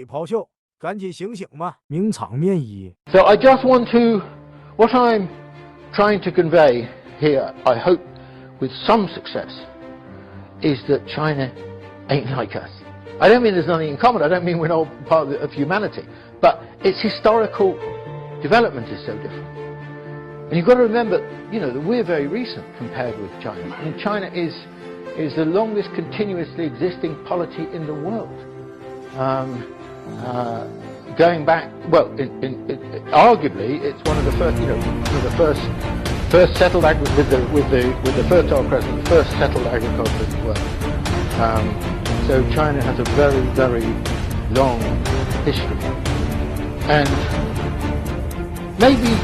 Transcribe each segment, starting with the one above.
嘴咆哮，赶紧醒醒吧！名场面一。So I just want to, what I'm trying to convey here, I hope with some success, is that China ain't like us. I don't mean there's nothing in common, I don't mean we're not part of humanity, but its historical development is so different. And you've got to remember, you know, that we're very recent compared with China. I mean, China is the longest continuously existing polity in the world. Going back, well, arguably, it's one of the first, you know, one of the first settled with the fertile crescent, the first settled agriculture in the world. So China has a very, very long history, and maybe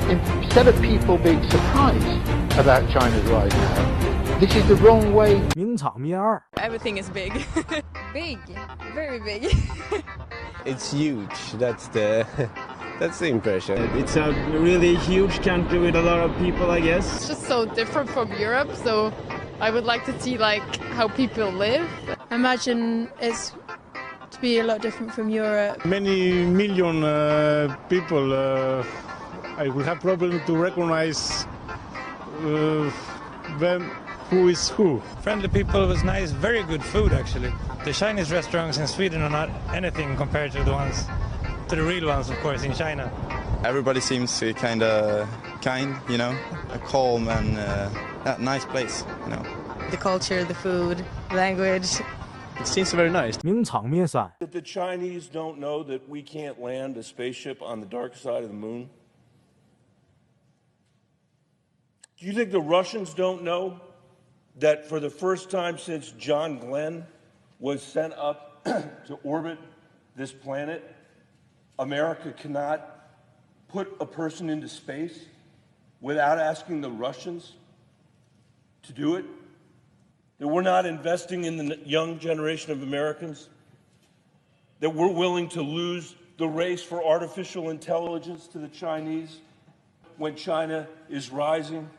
instead of people being surprised about China's rise now, this is the wrong way. 名场面二。 Everything is big. Big, very big. It's huge. That's the impression. It's a really huge country with a lot of people, I guess. It's just so different from Europe, so I would like to see like how people live. I imagine it's to be a lot different from Europe. Many million people. I will have problem to recognize them. Who is who? Friendly people, was nice, very good food actually. The Chinese restaurants in Sweden are not anything compared to the real ones, of course, in China. Everybody seems kind, you know, a calm and a nice place, you know. The culture, the food, language. It seems very nice. 名场面三。 That the Chinese don't know that we can't land a spaceship on the dark side of the moon? Do you think the Russians don't know that for the first time since John Glenn was sent up to orbit this planet, America cannot put a person into space without asking the Russians to do it? That we're not investing in the young generation of Americans? That we're willing to lose the race for artificial intelligence to the Chinese when China is rising?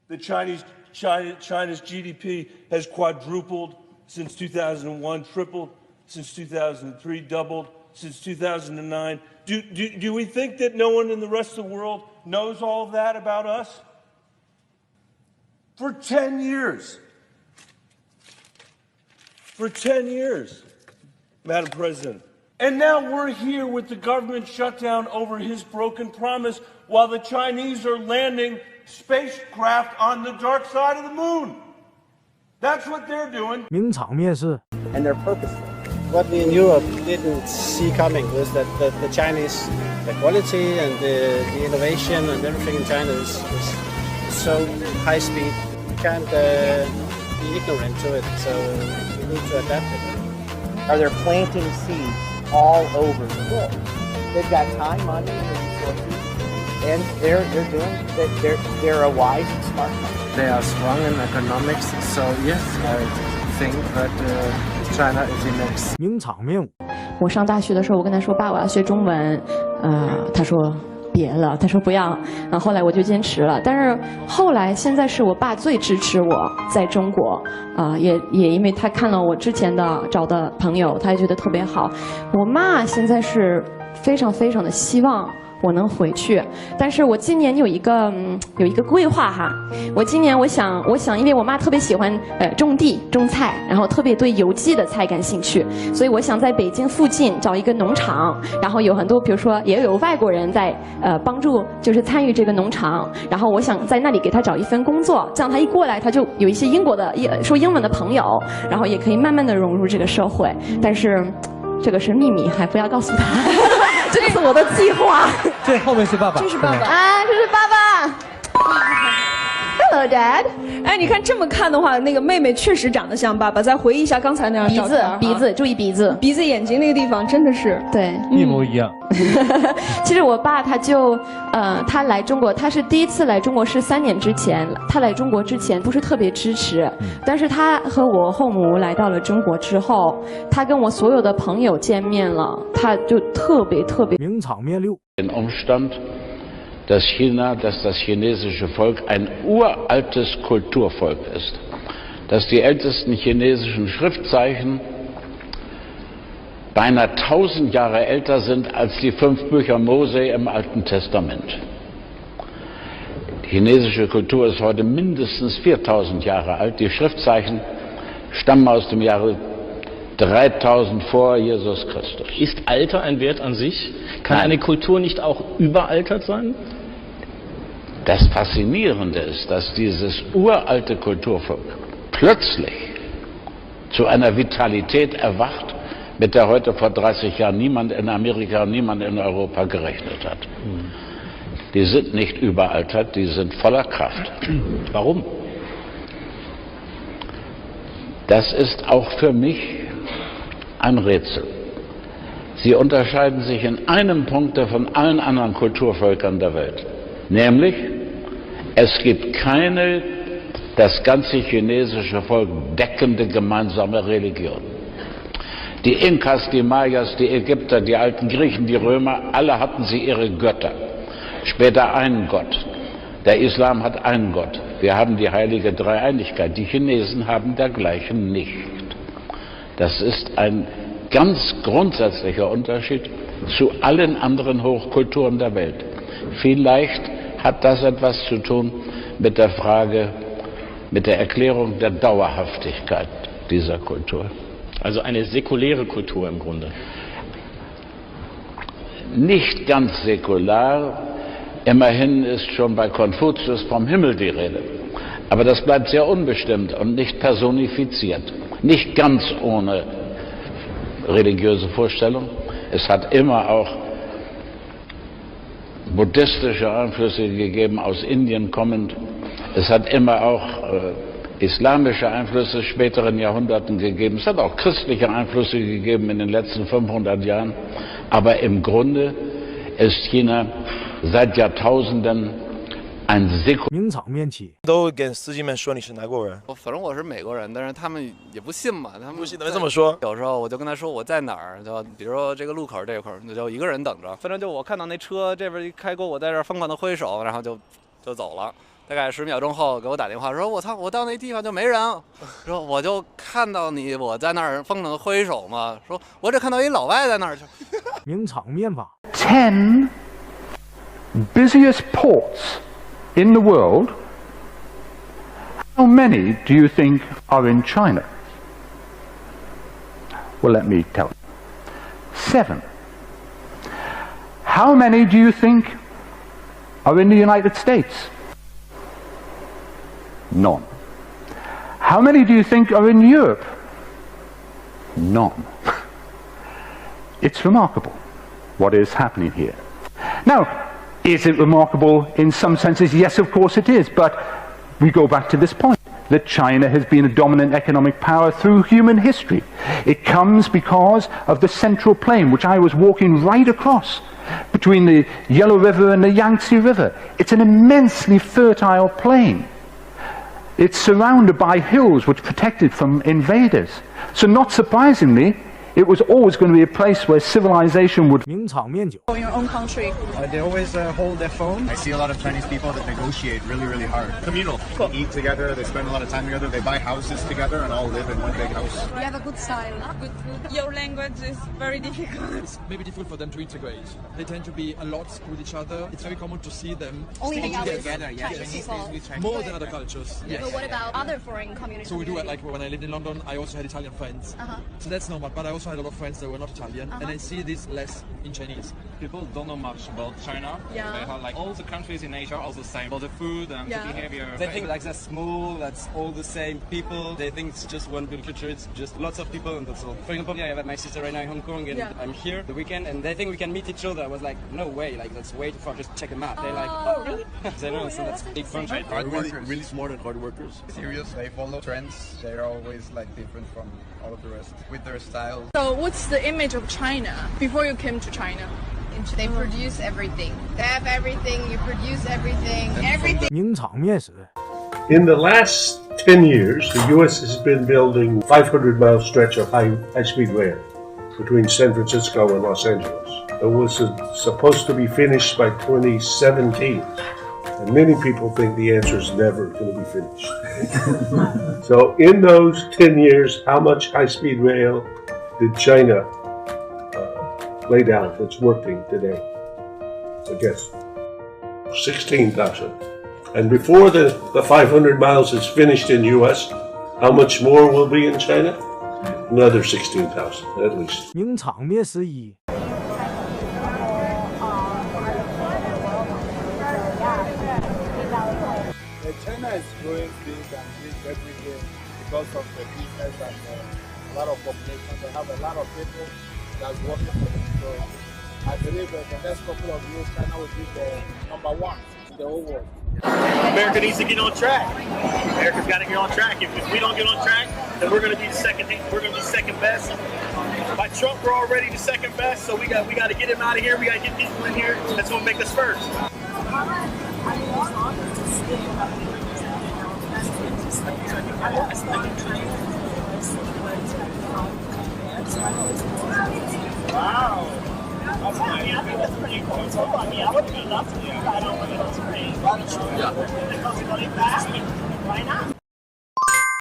The China's GDP has quadrupled since 2001, tripled since 2003, doubled since 2009. Do we think that no one in the rest of the world knows all of that about us? For 10 years. For 10 years, Madam President. And now we're here with the government shutdown over his broken promise while the Chinese are landing spacecraft on the dark side of the moon. That's what they're doing. 名场面是。 And they're purposeful. What we in Europe didn't see coming was that the Chinese, the quality and the innovation and everything in China is so high speed. You can't be ignorant to it, so you need to adapt it. Are they planting seeds all over the world? They've got time, money, and resources, and they're doing that. They're a wise and smart country. They are strong in economics, so yes, I think that China is the next. 名场面五。我上大学的时候，我跟他说：“爸，我要学中文。”他说：“别了。”他说：“不要。”然后后来我就坚持了。但是后来，现在是我爸最支持我在中国也因为他看了我之前的找的朋友，他也觉得特别好。我妈现在是非常非常的希望我能回去，但是我今年有一个规划哈。我今年我想，因为我妈特别喜欢种地种菜，然后特别对有机的菜感兴趣，所以我想在北京附近找一个农场，然后有很多比如说也有外国人在帮助，就是参与这个农场，然后我想在那里给他找一份工作，这样他一过来他就有一些英国的说英文的朋友，然后也可以慢慢的融入这个社会，但是这个是秘密，还不要告诉他。这是我的计划。对，后面是爸爸。这是爸爸啊，这是爸爸。Hello, Dad。哎，你看这么看的话，那个妹妹确实长得像爸爸。再回忆一下刚才那张照片，鼻子，注意鼻子，鼻子、眼睛那个地方真的是对，一模一样。其实我爸他就他来中国，他是第一次来中国是3年之前。他来中国之前不是特别支持，但是他和我后母来到了中国之后，他跟我所有的朋友见面了，他就特别。名场面6。 Den Umstand, dass das chinesische Volk ein uraltes Kulturvolk ist, dass die ältesten chinesischen Schriftzeichen beinahe 1000 Jahre älter sind als die 5 Bücher Mose im Alten Testament. Die chinesische Kultur ist heute mindestens 4000 Jahre alt. Die Schriftzeichen stammen aus dem Jahre 3000 vor Jesus Christus. Ist Alter ein Wert an sich? Kann eine Kultur nicht auch überaltert sein? Das Faszinierende ist, dass dieses uralte Kulturvolk plötzlich zu einer Vitalität erwacht, mit der heute vor 30 Jahren niemand in Amerika und niemand in Europa gerechnet hat. Die sind nicht überaltert, die sind voller Kraft. Warum? Das ist auch für mich ein Rätsel. Sie unterscheiden sich in einem Punkt von allen anderen Kulturvölkern der Welt. Nämlich, es gibt keine das ganze chinesische Volk deckende gemeinsame Religion. Die Inkas, die Mayas, die Ägypter, die alten Griechen, die Römer, alle hatten sie ihre Götter. Später einen Gott. Der Islam hat einen Gott. Wir haben die heilige Dreieinigkeit. Die Chinesen haben dergleichen nicht. Das ist ein ganz grundsätzlicher Unterschied zu allen anderen Hochkulturen der Welt. Vielleicht hat das etwas zu tun mit der Frage, mit der Erklärung der Dauerhaftigkeit dieser Kultur. Also eine säkuläre Kultur im Grunde. Nicht ganz säkular. Immerhin ist schon bei Konfuzius vom Himmel die Rede. Aber das bleibt sehr unbestimmt und nicht personifiziert. Nicht ganz ohne religiöse Vorstellung. Es hat immer auch buddhistische Einflüsse gegeben, aus Indien kommend. Es hat immer auch islamische Einflüsse späteren Jahrhunderten gegeben. Es hat auch christliche Einflüsse gegeben in den letzten 500 Jahren. Aber im Grunde ist China seit Jahrtausenden ein名场面起都跟司机们说你是哪国人？反正我是美国人，但是他们也不信嘛，他们不信怎么这么说？有时候我就跟他说我在哪儿，就比如说这个路口这块儿，就一个人等着。反正就我看到那车这边一开过，我在这儿疯狂的挥手，然后就走了。大概10秒钟后给我打电话说，我操，我到那地方就没人，说我就看到你我在那儿疯狂的挥手嘛，说我只看到一老外在那儿。名场面法。10 busiest ports in the world, how many do you think are in China? Well, let me tell you. 7. How many do you think are in the United States? None. How many do you think are in Europe? None. It's remarkable what is happening here. Now, is it remarkable in some senses? Yes, of course it is, but we go back to this point, that China has been a dominant economic power through human history. It comes because of the Central Plain, which I was walking right across, between the Yellow River and the Yangtze River. It's an immensely fertile plain. It's surrounded by hills which protect it from invaders. So not surprisingly, it was always going to be a place where civilization would... 名场面酒 In your own country. They always hold their phone. I see a lot of Chinese people that negotiate really, really hard. Communal. Cool. They eat together, they spend a lot of time together, they buy houses together and all live in one big house. We have a good style, good food. Your language is very difficult. It's maybe difficult for them to integrate. They tend to be a lot with each other. It's very common to see them only hang out together. Chinese people. More than other cultures. Yes. But what about other foreign communities? So we do it like when I lived in London, I also had Italian friends. So that's normal, but I also had a lot of friends that were not Italian, and I see this less in Chinese. People don't know much about China. Yeah. They have like all the countries in Asia are the same. About the food and the behavior. They think like that's small, that's all the same people. They think it's just one big culture, it's just lots of people and that's all. For example, I have my sister right now in Hong Kong and I'm here the weekend and they think we can meet each other. I was like, no way, like that's way too far, just check a map. They're like, oh really? They know, so that's big fun. Really smart and hard workers. Serious, they follow trends. They're always like different from all of the rest with their style. So what's the image of China before you came to China? They produce everything. They have everything. You produce everything. Everything. 名场面史 In the last 10 years, the U.S. has been building 500-mile stretch of high-speed rail between San Francisco and Los Angeles. It was supposed to be finished by 2017. And many people think the answer is never going to be finished. So in those 10 years, how much high-speed rail did China laid out that's working today. I guess 16,000. And before the 500 miles is finished in U.S., how much more will be in China? Another 16,000 at least. 名场面司仪。 China is growing big and big every day because of the business and a lot of population. They have a lot of people that's working for them. So I believe that the next couple of years, China will be the #1 in the whole world. America needs to get on track. America's got to get on track. If we don't get on track, then we're going to be second best. By Trump, we're already the second best. So we got to get him out of here. We got to get people in here. That's going to make us first. Wow. That's pretty, I think that's pretty cool. So, I mean, I would love to do it. I don't think that's great. Yeah. Because it's really fast. Why not?